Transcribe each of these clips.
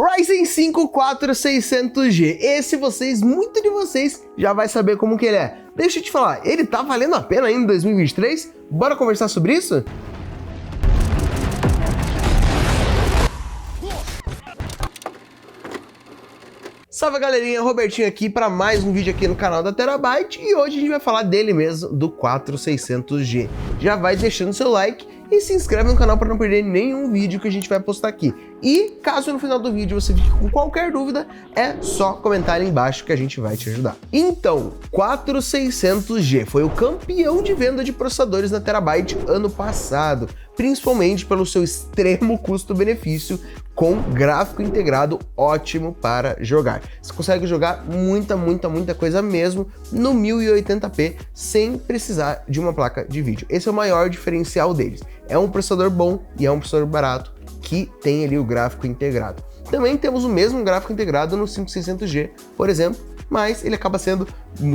Ryzen 5 4600G, muitos de vocês já vai saber como que ele é. Deixa eu te falar, ele tá valendo a pena ainda em 2023? Bora conversar sobre isso? Salve galerinha, Robertinho aqui para mais um vídeo aqui no canal da Terabyte e hoje a gente vai falar dele mesmo, do 4600G. Já vai deixando seu like e se inscreve no canal para não perder nenhum vídeo que a gente vai postar aqui. E caso no final do vídeo você fique com qualquer dúvida, é só comentar aí embaixo que a gente vai te ajudar. Então, 4600G foi o campeão de venda de processadores na Terabyte ano passado, principalmente pelo seu extremo custo-benefício com gráfico integrado ótimo para jogar. Você consegue jogar muita coisa mesmo no 1080p sem precisar de uma placa de vídeo. Esse é o maior diferencial deles. É um processador bom e é um processador barato que tem ali o gráfico integrado. Também temos o mesmo gráfico integrado no 5600G, por exemplo, mas ele acaba sendo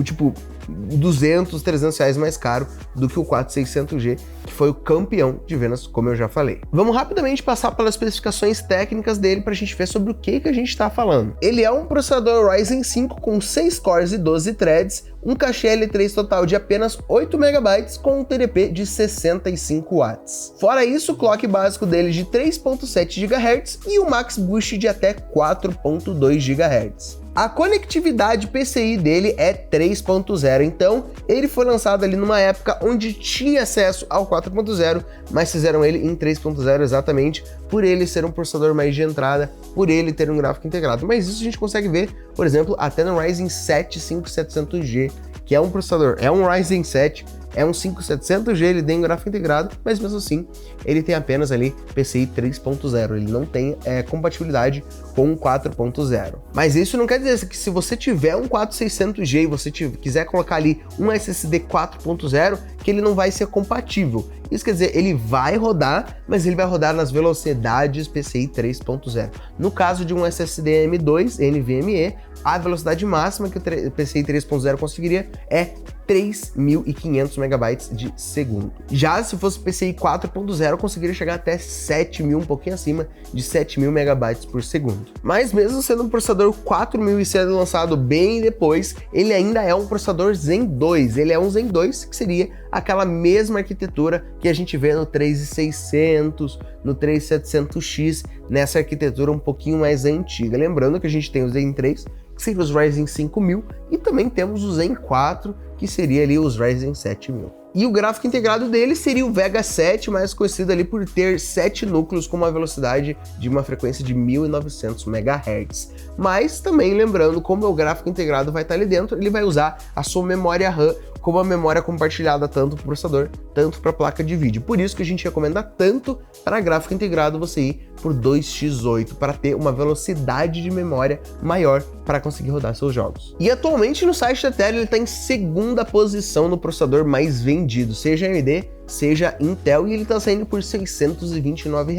tipo 200, 300 reais mais caro do que o 4600G, que foi o campeão de vendas, como eu já falei. Vamos rapidamente passar pelas especificações técnicas dele para a gente ver sobre o que a gente está falando. Ele é um processador Ryzen 5 com 6 cores e 12 threads, um cache L3 total de apenas 8 MB com um TDP de 65 watts. Fora isso, o clock básico dele de 3.7 GHz e o max boost de até 4.2 GHz. A conectividade PCI dele é 3.0, então ele foi lançado ali numa época onde tinha acesso ao 4.0, mas fizeram ele em 3.0 exatamente por ele ser um processador mais de entrada, por ele ter um gráfico integrado. Mas isso a gente consegue ver, por exemplo, até no Ryzen 7 5700G, que é um processador, é um Ryzen 7, é um 5700G, ele tem um gráfico integrado, mas mesmo assim ele tem apenas ali PCI 3.0, ele não tem compatibilidade com o 4.0. Mas isso não quer dizer que se você tiver um 4600G e você quiser colocar ali um SSD 4.0, que ele não vai ser compatível. Isso quer dizer, ele vai rodar, mas ele vai rodar nas velocidades PCI 3.0. No caso de um SSD M2 NVMe, a velocidade máxima que o PCI 3.0 conseguiria é 3.500 megabytes de segundo. Já se fosse PCI 4.0, conseguiria chegar até 7.000, um pouquinho acima de 7.000 megabytes por segundo. Mas mesmo sendo um processador 4.000 e sendo lançado bem depois, ele ainda é um processador Zen 2. Ele é um Zen 2 que seria aquela mesma arquitetura que a gente vê no 3600, no 3700X, nessa arquitetura um pouquinho mais antiga. Lembrando que a gente tem o Zen 3, que seria os Ryzen 5000, e também temos o Zen 4, que seria ali os Ryzen 7000. E o gráfico integrado dele seria o Vega 7, mais conhecido ali por ter 7 núcleos com uma velocidade de uma frequência de 1900 MHz. Mas também lembrando, como o gráfico integrado vai estar ali dentro, ele vai usar a sua memória RAM como a memória compartilhada tanto para o processador, tanto para a placa de vídeo. Por isso que a gente recomenda tanto para gráfico integrado você ir por 2x8, para ter uma velocidade de memória maior para conseguir rodar seus jogos. E atualmente no site da Tera ele está em segunda posição no processador mais vendido, seja AMD, seja Intel, e ele está saindo por R$ 629.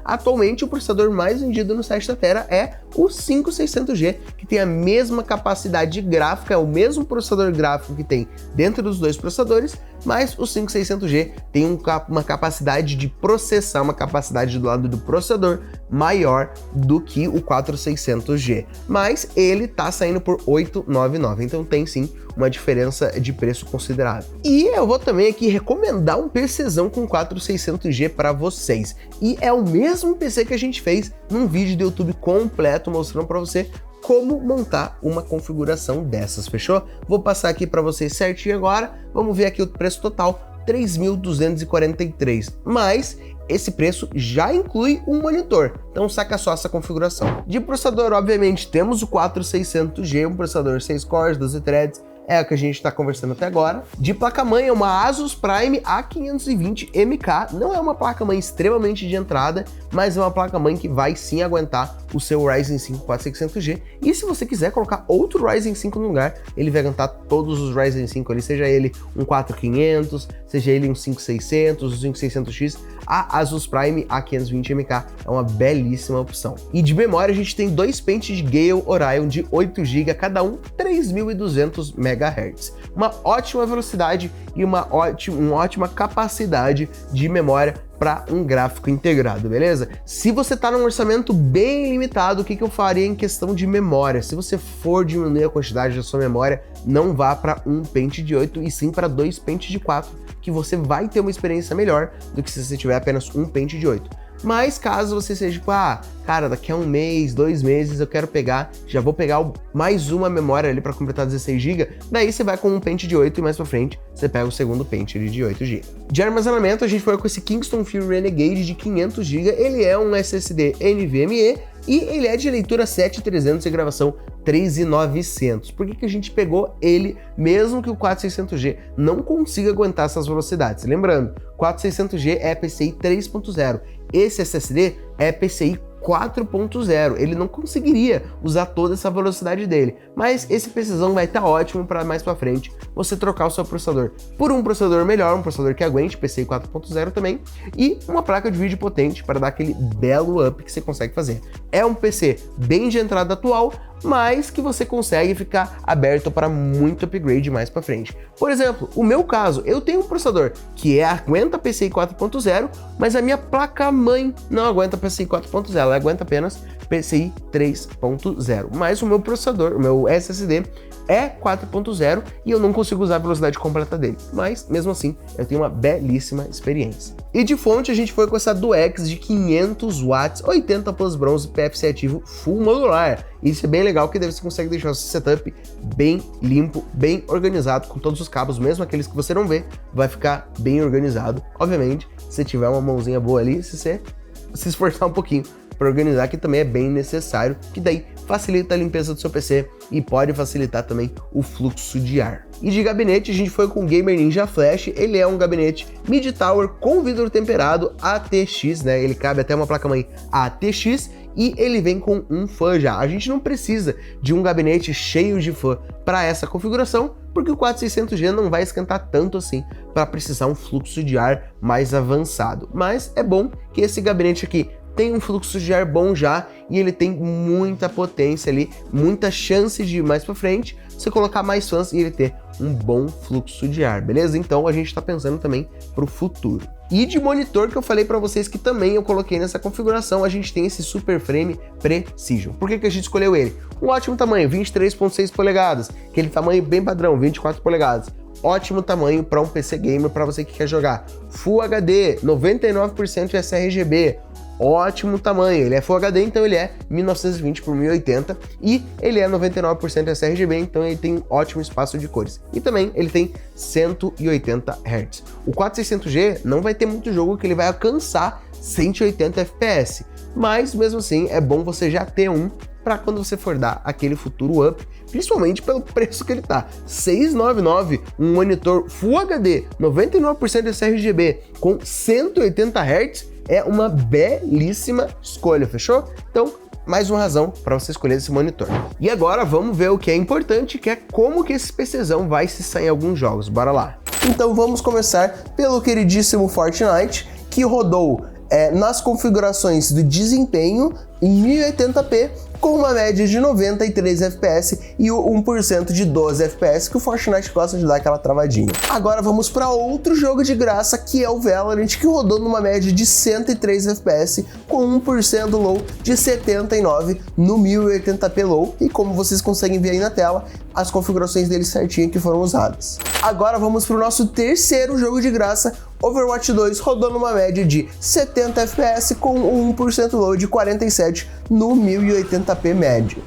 Atualmente o processador mais vendido no site da Tera é o 5600G, que tem a mesma capacidade gráfica, é o mesmo processador gráfico que tem dentro dos dois processadores, mas o 5600G tem uma capacidade de processar, uma capacidade do lado do processador maior do que o 4600G, mas ele tá saindo por R$ 899, então tem sim uma diferença de preço considerável. E eu vou também aqui recomendar um PCzão com 4600G para vocês, e é o mesmo PC que a gente fez num vídeo do YouTube completo mostrando para você como montar uma configuração dessas, fechou? Vou passar aqui para vocês certinho agora, vamos ver aqui o preço total, 3.243, mas esse preço já inclui um monitor, então saca só essa configuração. De processador, obviamente, temos o 4600G, um processador 6 cores, 12 threads, é o que a gente está conversando até agora. De placa-mãe é uma Asus Prime A520MK, não é uma placa-mãe extremamente de entrada, mas é uma placa-mãe que vai sim aguentar o seu Ryzen 5 4600G, e se você quiser colocar outro Ryzen 5 no lugar, ele vai aguentar todos os Ryzen 5 ali, seja ele um 4500, seja ele um 5600, um 5600X, a Asus Prime A520MK é uma belíssima opção. E de memória a gente tem dois pentes de Gale Orion de 8 GB, cada um 3200 MHz. Uma ótima velocidade e uma ótima capacidade de memória para um gráfico integrado, beleza? Se você tá num orçamento bem limitado, o que eu faria em questão de memória? Se você for diminuir a quantidade da sua memória, não vá para um pente de 8 e sim para 2 pentes de 4, que você vai ter uma experiência melhor do que se você tiver apenas um pente de 8. Mas caso você seja tipo, cara, daqui a um mês, 2 meses eu quero pegar, já vou pegar mais uma memória ali para completar 16 GB, daí você vai com um pente de 8 e mais pra frente você pega o segundo pente ali de 8 GB. De armazenamento a gente foi com esse Kingston Fury Renegade de 500 GB, ele é um SSD NVMe e ele é de leitura 7300 e gravação 3900. Por que a gente pegou ele, mesmo que o 4600G não consiga aguentar essas velocidades? Lembrando, 4600G é PCI 3.0, esse SSD é PCI 4.0, ele não conseguiria usar toda essa velocidade dele, mas esse PCzão vai estar ótimo para mais para frente você trocar o seu processador por um processador melhor, um processador que aguente PCI 4.0 também, e uma placa de vídeo potente para dar aquele belo up que você consegue fazer. É um PC bem de entrada atual, mas que você consegue ficar aberto para muito upgrade mais para frente. Por exemplo, o meu caso, eu tenho um processador que aguenta PCI 4.0, mas a minha placa-mãe não aguenta PCI 4.0, ela aguenta apenas PCI 3.0. Mas o meu processador, o meu SSD, é 4.0 e eu não consigo usar a velocidade completa dele, mas mesmo assim eu tenho uma belíssima experiência. E de fonte a gente foi com essa Duex de 500 watts, 80 plus bronze PFC ativo full modular. Isso é bem legal, que daí você consegue deixar o seu setup bem limpo, bem organizado, com todos os cabos, mesmo aqueles que você não vê, vai ficar bem organizado. Obviamente, se tiver uma mãozinha boa ali, se você se esforçar um pouquinho para organizar, que também é bem necessário, que daí facilita a limpeza do seu PC e pode facilitar também o fluxo de ar. E de gabinete a gente foi com o Gamer Ninja Flash, ele é um gabinete mid-tower com vidro temperado ATX, né? Ele cabe até uma placa-mãe ATX e ele vem com um fã já. A gente não precisa de um gabinete cheio de fã para essa configuração, porque o 4600G não vai esquentar tanto assim para precisar um fluxo de ar mais avançado. Mas é bom que esse gabinete aqui tem um fluxo de ar bom já e ele tem muita potência ali, muita chance de ir mais para frente, você colocar mais fãs e ele ter um bom fluxo de ar, beleza? Então a gente está pensando também para o futuro. E de monitor que eu falei para vocês que também eu coloquei nessa configuração, a gente tem esse Super Frame Precision. Por que a gente escolheu ele? Um ótimo tamanho, 23.6 polegadas, aquele tamanho bem padrão, 24 polegadas. Ótimo tamanho para um PC gamer, para você que quer jogar Full HD, 99% sRGB, ótimo tamanho, ele é Full HD, então ele é 1920 por 1080 e ele é 99% sRGB, então ele tem um ótimo espaço de cores. E também ele tem 180 Hz. O 4600G não vai ter muito jogo que ele vai alcançar 180 FPS, mas mesmo assim é bom você já ter um para quando você for dar aquele futuro up, principalmente pelo preço que ele tá. 699, um monitor Full HD, 99% sRGB com 180 Hz, é uma belíssima escolha, fechou? Então, mais uma razão para você escolher esse monitor. E agora vamos ver o que é importante, que é como que esse PCzão vai se sair em alguns jogos. Bora lá! Então vamos começar pelo queridíssimo Fortnite, que rodou nas configurações do desempenho em 1080p, com uma média de 93 FPS e o 1% de 12 FPS, que o Fortnite gosta de dar aquela travadinha. Agora vamos para outro jogo de graça, que é o Valorant, que rodou numa média de 103 FPS, com 1% low de 79 no 1080p low, e como vocês conseguem ver aí na tela, as configurações dele certinho que foram usadas. Agora vamos para o nosso terceiro jogo de graça, Overwatch 2, rodou numa média de 70 FPS com 1% low de 47 no 1080p médio.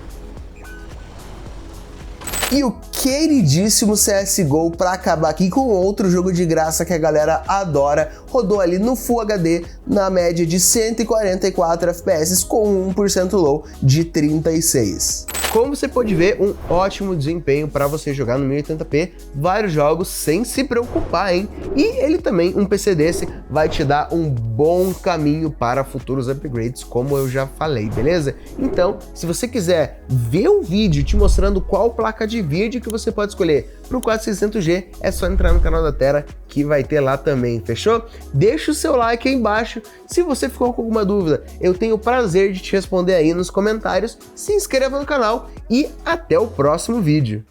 E o queridíssimo CSGO, para acabar aqui com outro jogo de graça que a galera adora, rodou ali no Full HD na média de 144 FPS com 1% low de 36. Como você pode ver, um ótimo desempenho para você jogar no 1080p, vários jogos sem se preocupar, hein? E ele também, um PC desse, vai te dar um bom caminho para futuros upgrades, como eu já falei, beleza? Então, se você quiser ver um vídeo te mostrando qual placa de vídeo que você pode escolher para o 4600G, é só entrar no canal da Tera que vai ter lá também, fechou? Deixa o seu like aí embaixo. Se você ficou com alguma dúvida, eu tenho o prazer de te responder aí nos comentários. Se inscreva no canal e até o próximo vídeo.